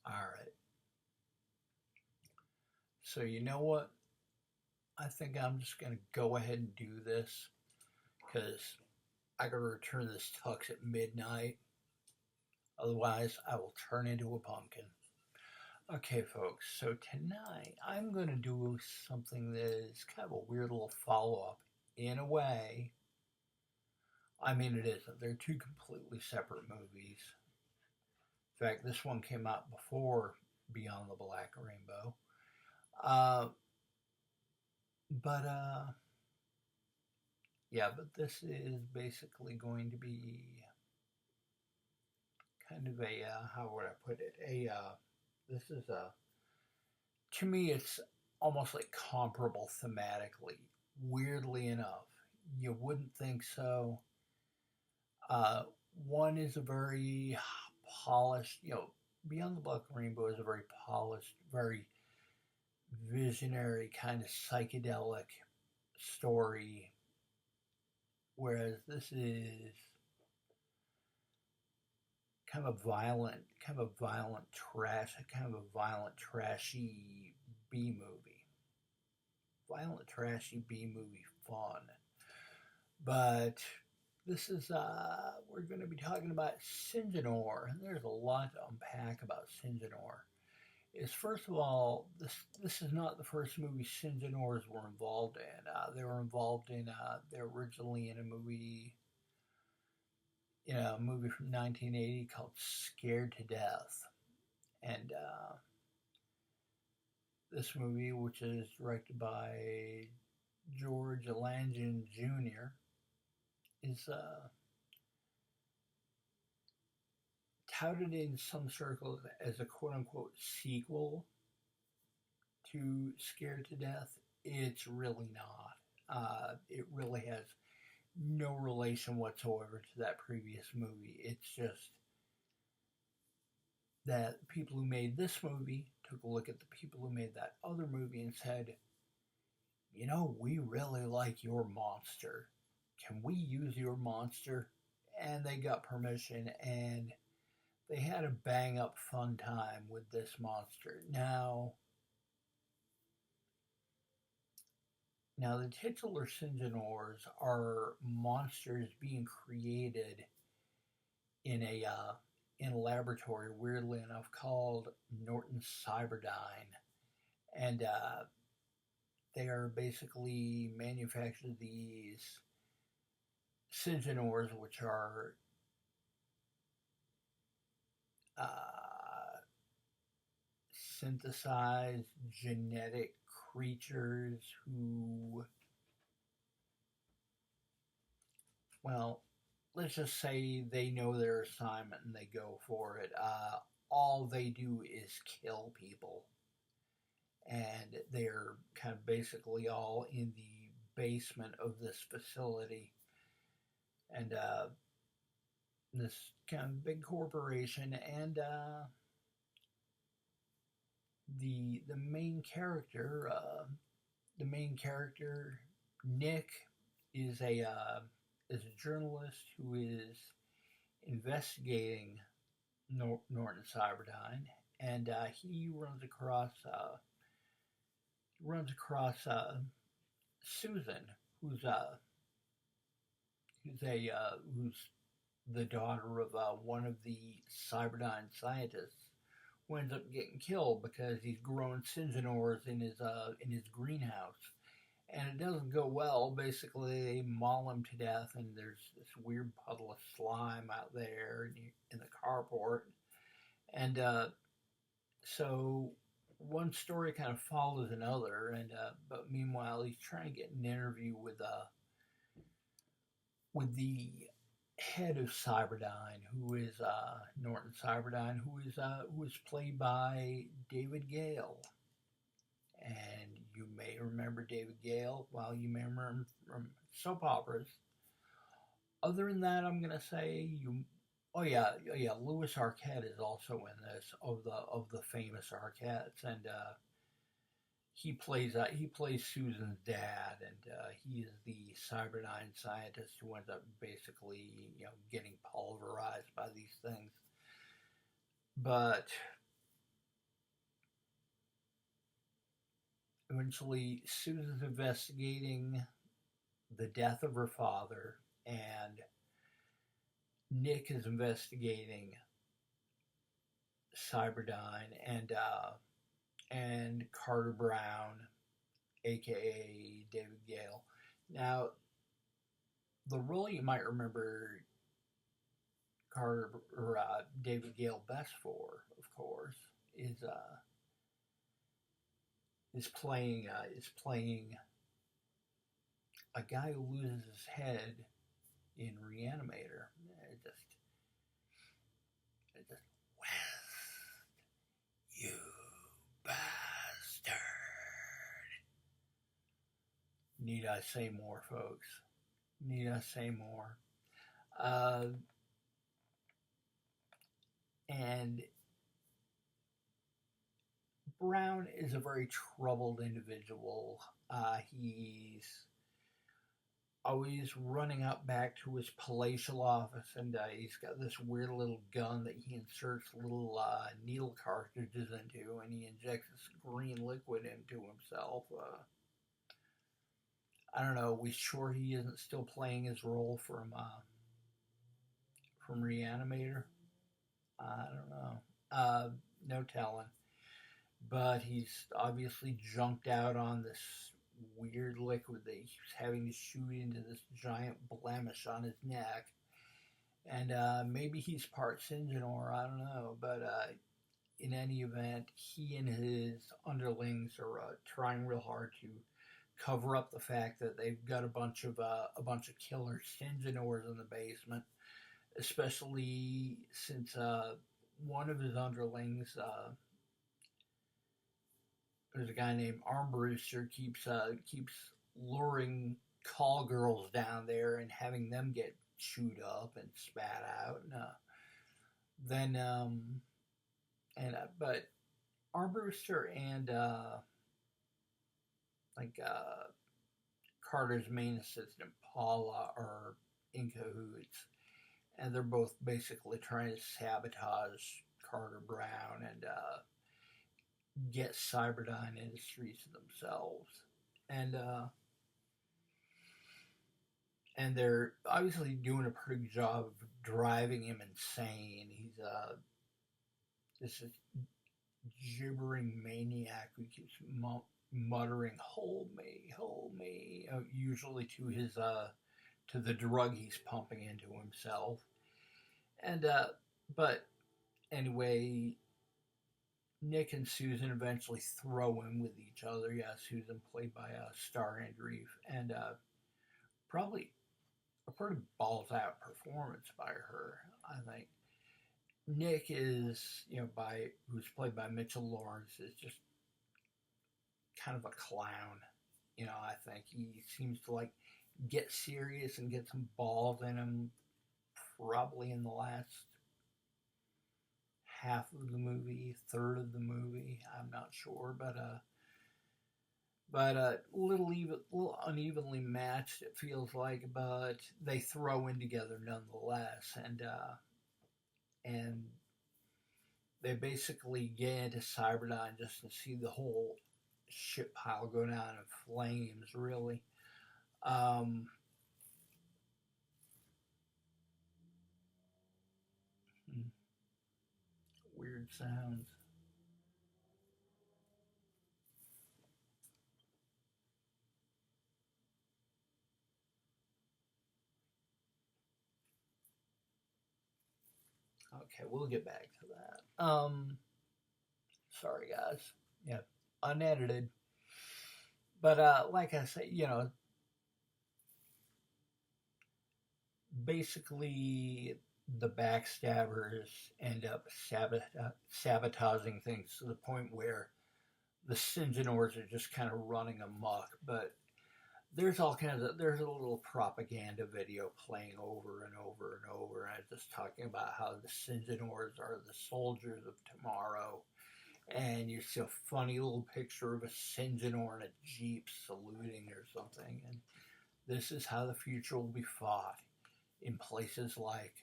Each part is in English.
Alright. So you know what? I think I'm just going to go ahead and do this because I got to return this tux at midnight. Otherwise, I will turn into a pumpkin. Okay, folks, so tonight I'm going to do something that is kind of a weird little follow up. In a way, I mean, it isn't. They're two completely separate movies. In fact, this one came out before Beyond the Black Rainbow. Uh, but yeah, but this is basically going to be kind of a, how would I put it? This is a, to me, it's almost like comparable thematically. Weirdly enough, you wouldn't think so. Uh, One is a very polished, Beyond the Black Rainbow is a very polished, very visionary kind of psychedelic story, whereas this is kind of a violent, trashy B movie, violent, trashy B movie fun. But this is we're going to be talking about Syngenor, and there's a lot to unpack about Syngenor. Is first of all, this is not the first movie Syngenors were involved in. They were involved in they're originally in a movie from 1980 called Scared to Death, and this movie, which is directed by George Langen Jr., is touted in some circles as a quote unquote sequel to Scared to Death. It's really not. It really has no relation whatsoever to that previous movie. It's just that people who made this movie took a look at the people who made that other movie and said, we really like your monster. Can we use your monster? And they got permission, and they had a bang up fun time with this monster. Now the titular Syngenors are monsters being created in a laboratory, weirdly enough, called Norton Cyberdyne, and they are basically manufactured these Syngenors, which are synthesized genetic creatures who, well, let's just say they know their assignment and they go for it. All they do is kill people. And they're kind of basically all in the basement of this facility. And this kind of big corporation, and the main character Nick is a journalist who is investigating Norton Cyberdyne, and he runs across Susan, who's who's the daughter of one of the Cyberdyne scientists, who ends up getting killed because he's growing Syngenors in his greenhouse, and it doesn't go well. Basically, they maul him to death, and there's this weird puddle of slime out there in the carport, and so one story kind of follows another, and but meanwhile he's trying to get an interview with the head of Cyberdyne, who is Norton Cyberdyne, who is played by David Gale. And you may remember David Gale, while you may remember him from soap operas. Other than that, I'm gonna say Louis Arquette is also in this, of the famous Arquettes, and he plays Susan's dad, and he is the Cyberdyne scientist who ends up basically getting pulverized by these things. But eventually, Susan's investigating the death of her father, and Nick is investigating Cyberdyne and Carter Brown, aka David Gale. Now, the role you might remember Carter or David Gale best for, of course, is playing a guy who loses his head in Reanimator. It just West, you bastard. Need I say more, folks? Need I say more? And Brown is a very troubled individual. He's always running up back to his palatial office, and he's got this weird little gun that he inserts little needle cartridges into, and he injects this green liquid into himself. I don't know. Are we sure he isn't still playing his role from Reanimator? I don't know. No telling. But he's obviously junked out on this weird liquid that he's having to shoot into this giant blemish on his neck. And maybe he's part Syngenor, I don't know. But in any event, he and his underlings are trying real hard to cover up the fact that they've got a bunch of killer Syngenors in the basement, especially since one of his underlings, there's a guy named Armbruster, keeps luring call girls down there and having them get chewed up and spat out. But Armbruster and Carter's main assistant Paula are in cahoots, and they're both basically trying to sabotage Carter Brown and get Cyberdyne Industries to themselves. And they're obviously doing a pretty good job of driving him insane. He's this gibbering maniac who keeps muttering "Hold me," usually to his to the drug he's pumping into himself. And but anyway, Nick and Susan eventually throw in with each other. Yeah, Susan played by Star Andreef, and probably a pretty balls out performance by her, I think. Nick is, who's played by Mitchell Lawrence, is just kind of a clown. I think he seems to get serious and get some balls in him probably in the last half of the movie, third of the movie. I'm not sure, but little unevenly matched, it feels like, but they throw in together nonetheless, and they basically get into Cyberdyne just to see the whole shit pile go down in flames, really. Weird sounds. Okay, we'll get back to that. Sorry guys. Yeah, unedited. But like I say, basically the backstabbers end up sabotaging things to the point where the Syngenors are just kind of running amok. But there's there's a little propaganda video playing over and over and over, and just talking about how the Syngenors are the soldiers of tomorrow. And you see a funny little picture of a Syngenor in a Jeep saluting or something. And this is how the future will be fought in places like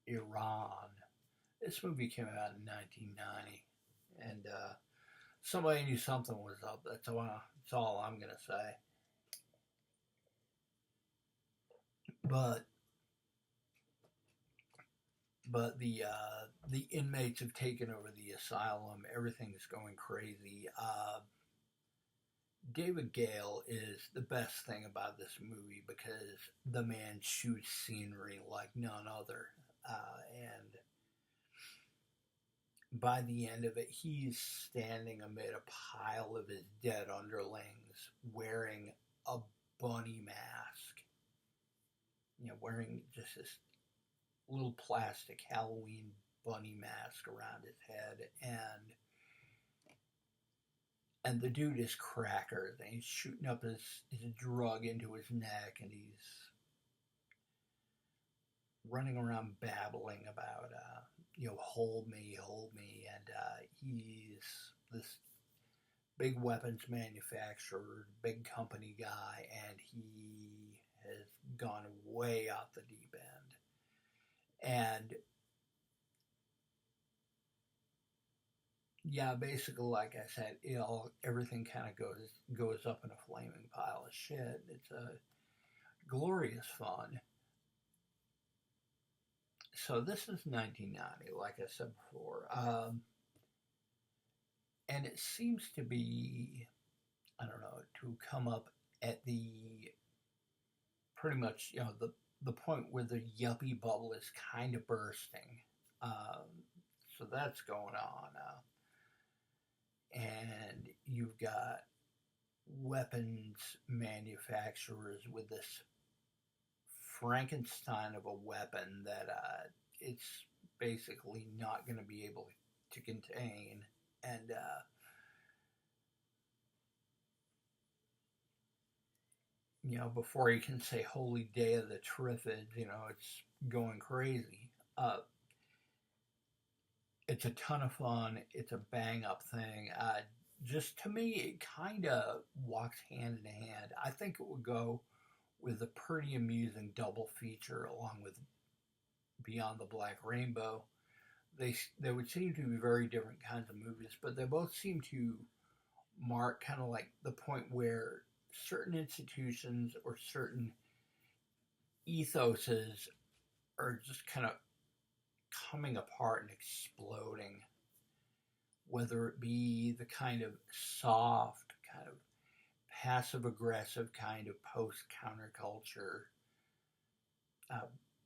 Iran. This movie came out in 1990. And somebody knew something was up. That's all I'm gonna say. But the inmates have taken over the asylum. Everything's going crazy. David Gale is the best thing about this movie because the man shoots scenery like none other. And by the end of it, he's standing amid a pile of his dead underlings wearing a bunny mask. Wearing just this little plastic Halloween bunny mask around his head, and the dude is crackers, and he's shooting up his drug into his neck, and he's running around babbling about, hold me, and he's this big weapons manufacturer, big company guy, and he has gone way off the deep end. And yeah, basically, like I said, everything kind of goes up in a flaming pile of shit. It's a glorious fun. So this is 1990, like I said before, and it seems to be, I don't know, to come up at the pretty much, the point where the yuppie bubble is kind of bursting. So that's going on. And you've got weapons manufacturers with this Frankenstein of a weapon that it's basically not going to be able to contain. And before you can say holy day of the Triffids, it's going crazy. It's a ton of fun. It's a bang up thing. Just to me, it kind of walks hand in hand. I think it would go with a pretty amusing double feature along with Beyond the Black Rainbow. They would seem to be very different kinds of movies, but they both seem to mark kind of like the point where certain institutions or certain ethoses are just kind of coming apart and exploding, whether it be the kind of soft, kind of passive-aggressive kind of post-counterculture,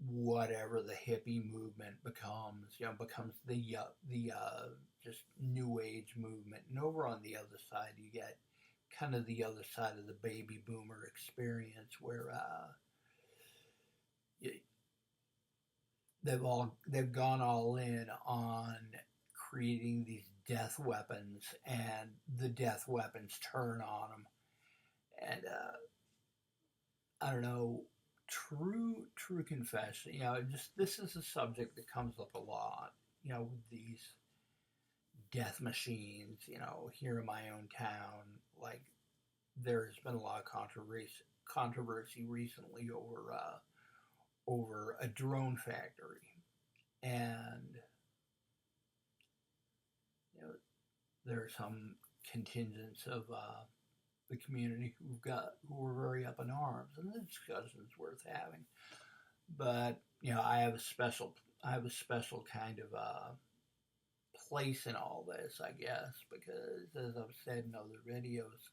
whatever the hippie movement becomes, becomes the just new age movement. And over on the other side, you get kind of the other side of the baby boomer experience where they've gone all in on creating these death weapons, and the death weapons turn on them. And I don't know, true confession, just this is a subject that comes up a lot, with these death machines, here in my own town. Like, there's been a lot of controversy recently over a drone factory, and there are some contingents of the community who are very up in arms, and the discussion's worth having. But I have a special kind of place in all this, I guess, because as I've said in other videos,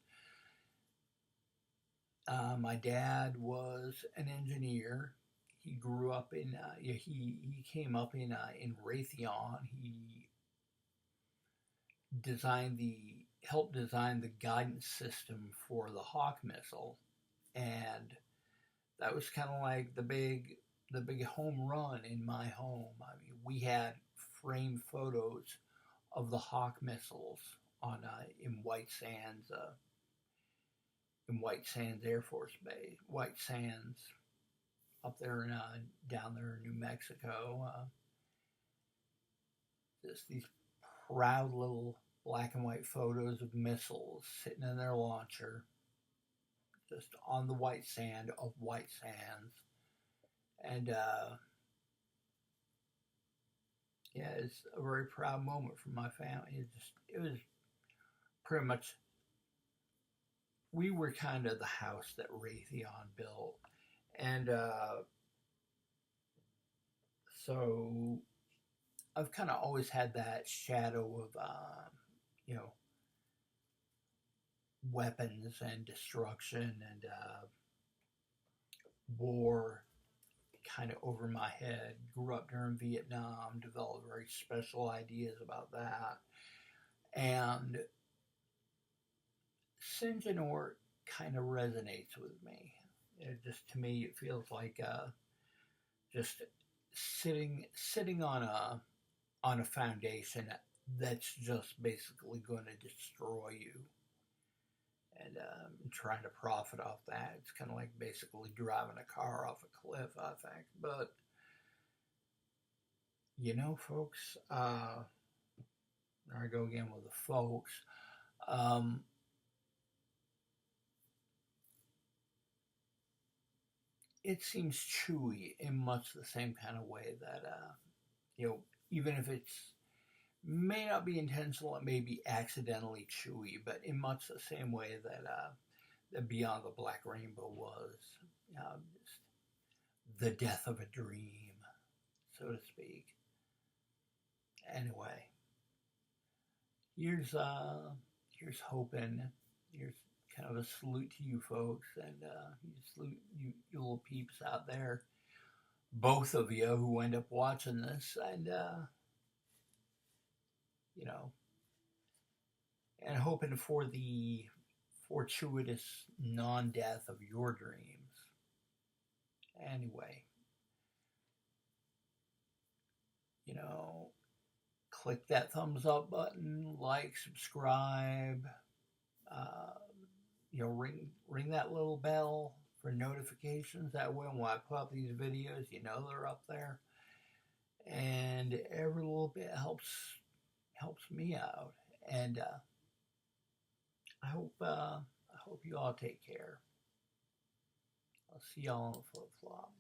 my dad was an engineer. He grew up in he came up in Raytheon. He helped design the guidance system for the Hawk missile, and that was kind of like the big home run in my home. I mean, we had framed photos of the Hawk missiles on in White Sands Air Force Base, White Sands, up there in down there in New Mexico. Just these proud little black and white photos of missiles sitting in their launcher, just on the white sand of White Sands. And it's a very proud moment for my family. It was pretty much, we were kind of the house that Raytheon built. And so I've kind of always had that shadow of, you know, weapons and destruction and war kind of over my head. Grew up during Vietnam, developed very special ideas about that. And Syngenor kind of resonates with me. It just, to me, it feels like just sitting on a foundation that's just basically going to destroy you, and trying to profit off that. It's kind of like basically driving a car off a cliff, I think. But you know, folks, there I go again with the folks. It seems chewy in much the same kind of way that, you know, even if it's may not be intentional, it may be accidentally chewy, but in much the same way that that Beyond the Black Rainbow was, just the death of a dream, so to speak. Anyway, here's hoping. Here's kind of a salute to you folks, and salute you little peeps out there, both of you who end up watching this, and you know, and hoping for the fortuitous non-death of your dreams. Anyway, you know, click that thumbs up button, like, subscribe, you know, ring that little bell for notifications. That way when I put up these videos, you know they're up there. And every little bit helps me out. And I hope you all take care. I'll see y'all on the flip flop.